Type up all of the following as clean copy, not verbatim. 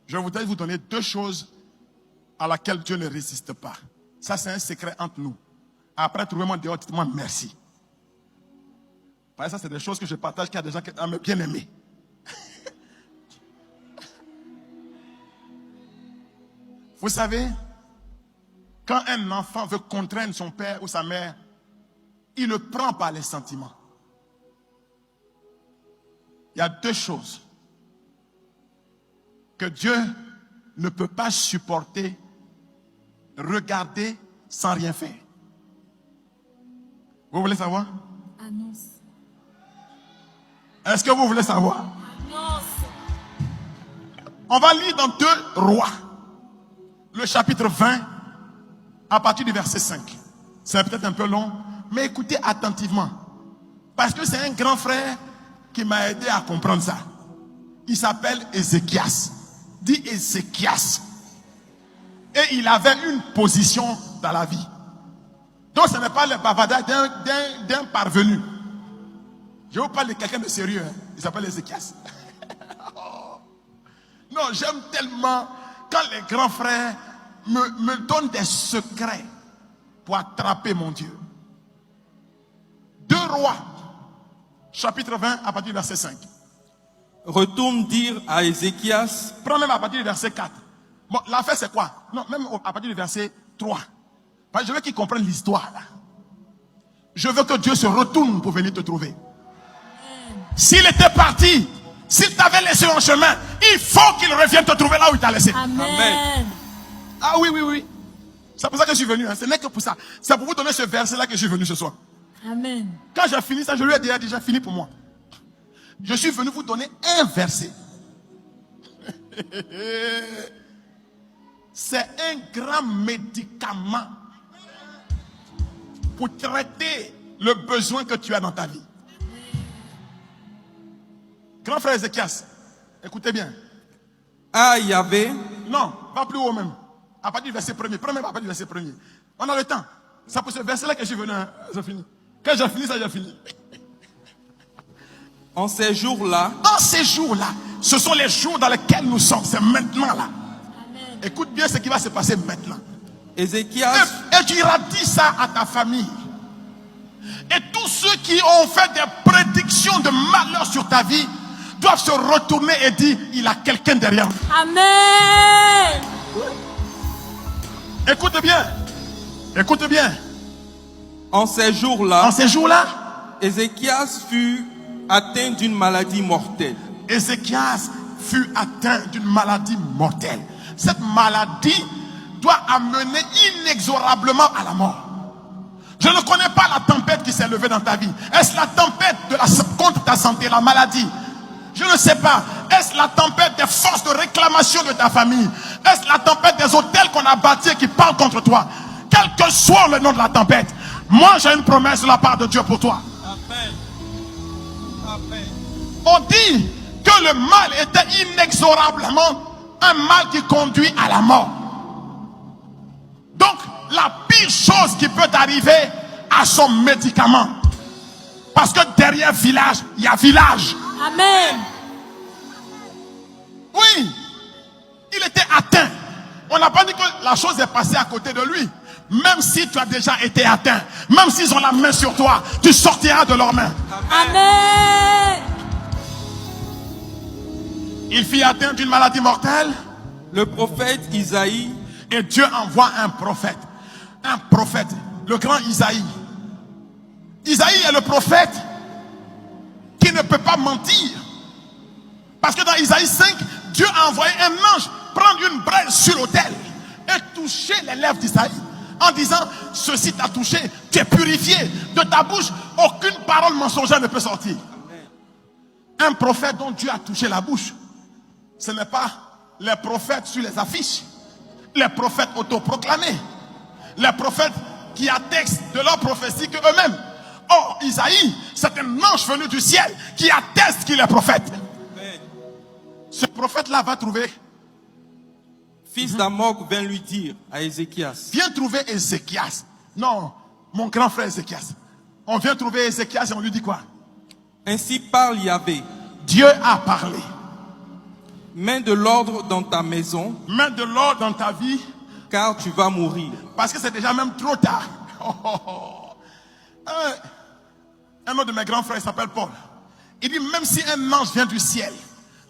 Je voudrais vous donner deux choses à laquelle Dieu ne résiste pas. Ça, c'est un secret entre nous. Après, trouvez-moi dehors, dites-moi merci. Parce que ça, c'est des choses que je partage qu'il y a des gens qui aiment bien aimer. Vous savez, quand un enfant veut contraindre son père ou sa mère, il le prend par les sentiments. Il y a deux choses que Dieu ne peut pas supporter, regarder sans rien faire. Vous voulez savoir? Annonce. Est-ce que vous voulez savoir? Annonce. On va lire dans 2 Rois, le chapitre 20, à partir du verset 5. C'est peut-être un peu long, mais écoutez attentivement. Parce que c'est un grand frère qui m'a aidé à comprendre ça. Il s'appelle Ézéchias. Dit Ézéchias. Et il avait une position dans la vie. Donc ce n'est pas le bavardage d'un parvenu. Je vous parle de quelqu'un de sérieux. Hein. Il s'appelle Ézéchias. Non, j'aime tellement quand les grands frères me donnent des secrets pour attraper mon Dieu. 2 Rois, chapitre 20, à partir du verset 5. Retourne dire à Ézéchias. Prends même à partir du verset 4. Bon, l'affaire c'est quoi? Non, même à partir du verset 3. Parce que je veux qu'ils comprennent l'histoire là. Je veux que Dieu se retourne pour venir te trouver. S'il était parti, s'il t'avait laissé en chemin, il faut qu'il revienne te trouver là où il t'a laissé. Amen. Amen. Ah oui, oui, oui. C'est pour ça que je suis venu. Hein. Ce n'est que pour ça. C'est pour vous donner ce verset-là que je suis venu ce soir. Amen. Quand j'ai fini ça, je lui ai déjà fini pour moi. Je suis venu vous donner un verset. C'est un grand médicament pour traiter le besoin que tu as dans ta vie. Grand frère Ézéchias, écoutez bien. Ah, Yahvé. Non, pas plus haut même. À partir du verset 1er. Prends même à partir du verset 1er. On a le temps. C'est pour ce verset-là que je suis venu. Hein. J'ai fini. Quand j'ai fini ça, j'ai fini. En ces jours-là. En ces jours-là, ce sont les jours dans lesquels nous sommes. C'est maintenant là. Amen. Écoute bien ce qui va se passer maintenant. Ézéchias. Et tu iras dire ça à ta famille. Et tous ceux qui ont fait des prédictions de malheur sur ta vie doivent se retourner et dire, il a quelqu'un derrière lui. Amen. Écoute bien. Écoute bien. En ces jours-là. En ces jours-là, Ézéchias fut atteint d'une maladie mortelle. Ézéchias fut atteint d'une maladie mortelle. Cette maladie doit amener inexorablement à la mort. Je ne connais pas la tempête qui s'est levée dans ta vie. Est-ce la tempête contre ta santé, la maladie? Je ne sais pas. Est-ce la tempête des forces de réclamation de ta famille? Est-ce la tempête des hôtels qu'on a bâtis et qui parlent contre toi? Quel que soit le nom de la tempête, moi j'ai une promesse de la part de Dieu pour toi. Amen. Amen. On dit que le mal était inexorablement un mal qui conduit à la mort. Donc, la pire chose qui peut arriver à son médicament. Parce que derrière village, il y a village. Amen. Oui, il était atteint. On n'a pas dit que la chose est passée à côté de lui. Même si tu as déjà été atteint, même s'ils ont la main sur toi, tu sortiras de leurs mains. Amen. Il fut atteint d'une maladie mortelle. Le prophète Isaïe. Et Dieu envoie un prophète. Un prophète, le grand Isaïe. Isaïe est le prophète qui ne peut pas mentir. Parce que dans Isaïe 5, Dieu a envoyé un ange prendre une braise sur l'autel et toucher les lèvres d'Isaïe en disant, ceci t'a touché, tu es purifié. De ta bouche, aucune parole mensongère ne peut sortir. Un prophète dont Dieu a touché la bouche, ce n'est pas les prophètes sur les affiches, les prophètes autoproclamés, les prophètes qui attestent de leur prophétie que eux-mêmes. Or, Isaïe, c'est un ange venu du ciel qui atteste qu'il est prophète. Amen. Ce prophète-là va trouver. Fils d'Amok vint lui dire à Ézéchias. Viens trouver Ézéchias. Non, mon grand frère Ézéchias. On vient trouver Ézéchias et on lui dit quoi? Ainsi parle Yahvé. Dieu a parlé. Mets de l'ordre dans ta maison, Mets de l'ordre dans ta vie, car tu vas mourir. parce que c'est déjà même trop tard. Un autre de mes grands frères, il s'appelle Paul. Il dit, même si un ange vient du ciel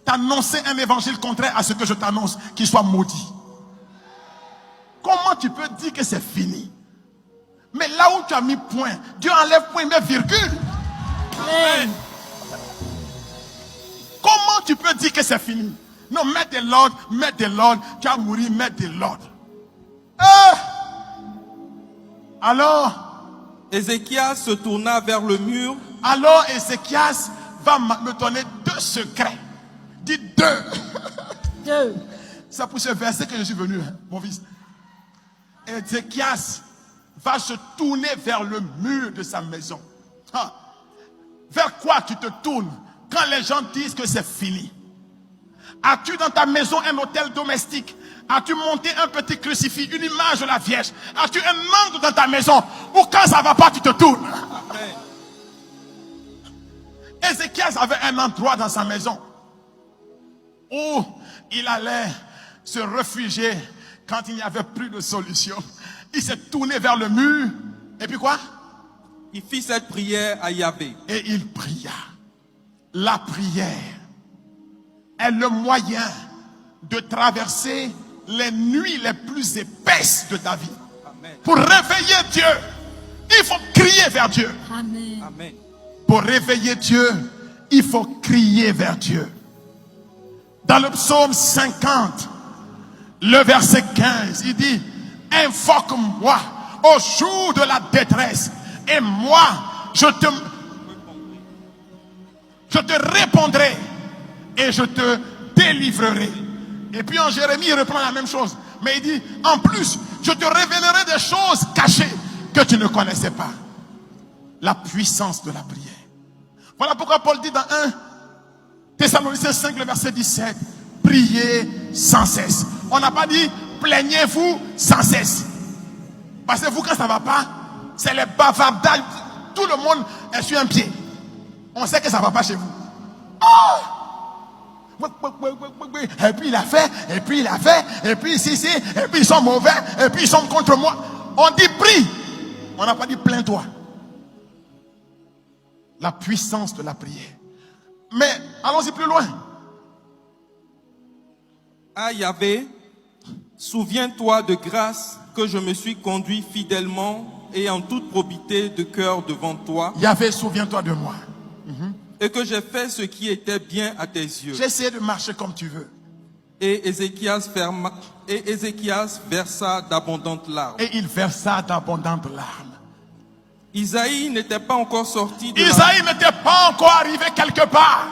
t'annoncer un évangile contraire à ce que je t'annonce, qu'il soit maudit. Comment tu peux dire que c'est fini? Mais là où tu as mis point, Dieu enlève point, il met virgule. Amen. Comment tu peux dire que c'est fini? Non, mets de l'ordre, tu vas mourir, mets de l'ordre. Alors Ézéchias se tourna vers le mur Ézéchias va me donner 2 secrets. Dis 2. 2. C'est pour ce verset que je suis venu, hein, mon fils. Ézéchias va se tourner vers le mur de sa maison. Ah. Vers quoi tu te tournes quand les gens disent que c'est fini? As-tu dans ta maison un autel domestique? As-tu monté un petit crucifix, une image de la Vierge? As-tu un angle dans ta maison où quand ça ne va pas, tu te tournes? Amen. Ézéchias avait un endroit dans sa maison où il allait se réfugier quand il n'y avait plus de solution. Il s'est tourné vers le mur. Et puis quoi? Il fit cette prière à Yahvé. Et il pria. La prière est le moyen de traverser les nuits les plus épaisses de ta vie. Amen. Pour réveiller Dieu, il faut crier vers Dieu. Amen. Amen. Pour réveiller Dieu, il faut crier vers Dieu. Dans le psaume 50, le verset 15, il dit, invoque-moi au jour de la détresse et moi, je te répondrai et je te délivrerai. Et puis en Jérémie, il reprend la même chose. Mais il dit, en plus, je te révélerai des choses cachées que tu ne connaissais pas. La puissance de la prière. Voilà pourquoi Paul dit dans 1 Thessaloniciens 5, le verset 17, priez sans cesse. On n'a pas dit, plaignez-vous sans cesse. Parce que vous, quand ça ne va pas, c'est les bavardages. Tout le monde est sur un pied. On sait que ça ne va pas chez vous. Oh! Et puis il a fait, et puis il a fait, et puis si, et puis ils sont mauvais, et puis ils sont contre moi. On dit prie. On n'a pas dit plains-toi. La puissance de la prière. Mais allons-y plus loin. À Yahvé, souviens-toi de grâce que je me suis conduit fidèlement et en toute probité de cœur devant toi. Yahvé, souviens-toi de moi. Et que j'ai fait ce qui était bien à tes yeux. J'ai essayé de marcher comme tu veux. Et Ézéchias versa d'abondantes larmes. Et il versa d'abondantes larmes. Isaïe n'était pas encore sorti de Isaïe n'était pas encore arrivé quelque part.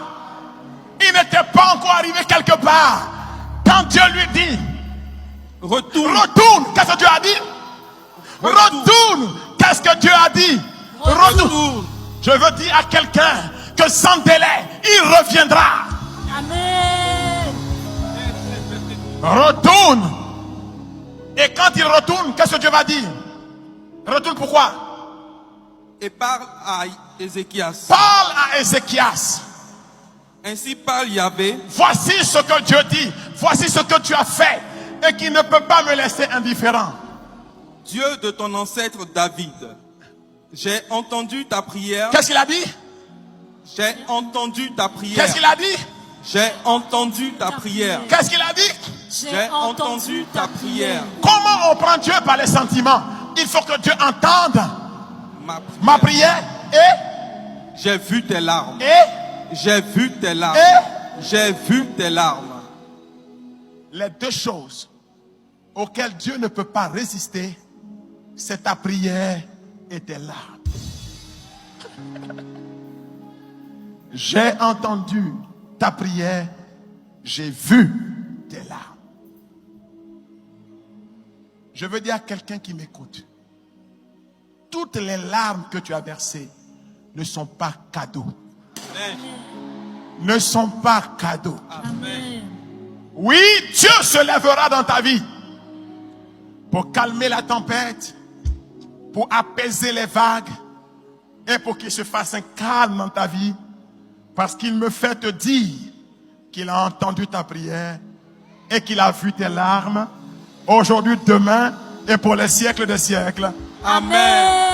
Il n'était pas encore arrivé quelque part. Quand Dieu lui dit, Retourne. Qu'est-ce que Dieu a dit? Retourne. Qu'est-ce que Dieu a dit? Retourne. Je veux dire à quelqu'un que sans délai, il reviendra. Amen. Retourne. Et quand il retourne, qu'est-ce que Dieu va dire? Retourne pourquoi? Et parle à Ézéchias. Parle à Ézéchias. Ainsi parle Yahvé. Voici ce que Dieu dit. Voici ce que tu as fait. Et qui ne peut pas me laisser indifférent. Dieu de ton ancêtre David, j'ai entendu ta prière. Qu'est-ce qu'il a dit? J'ai entendu ta prière. Qu'est-ce qu'il a dit? J'ai entendu ta prière. Qu'est-ce qu'il a dit? J'ai entendu ta prière. Comment on prend Dieu par les sentiments? Il faut que Dieu entende ma prière et j'ai vu tes larmes. J'ai vu tes larmes. J'ai vu tes larmes. Les 2 choses auxquelles Dieu ne peut pas résister, c'est ta prière et tes larmes. J'ai entendu ta prière, j'ai vu tes larmes. Je veux dire à quelqu'un qui m'écoute, toutes les larmes que tu as versées ne sont pas cadeaux. Amen. Ne sont pas cadeaux. Amen. Oui, Dieu se lèvera dans ta vie pour calmer la tempête, pour apaiser les vagues et pour qu'il se fasse un calme dans ta vie, parce qu'il me fait te dire qu'il a entendu ta prière et qu'il a vu tes larmes aujourd'hui, demain et pour les siècles des siècles. Amen.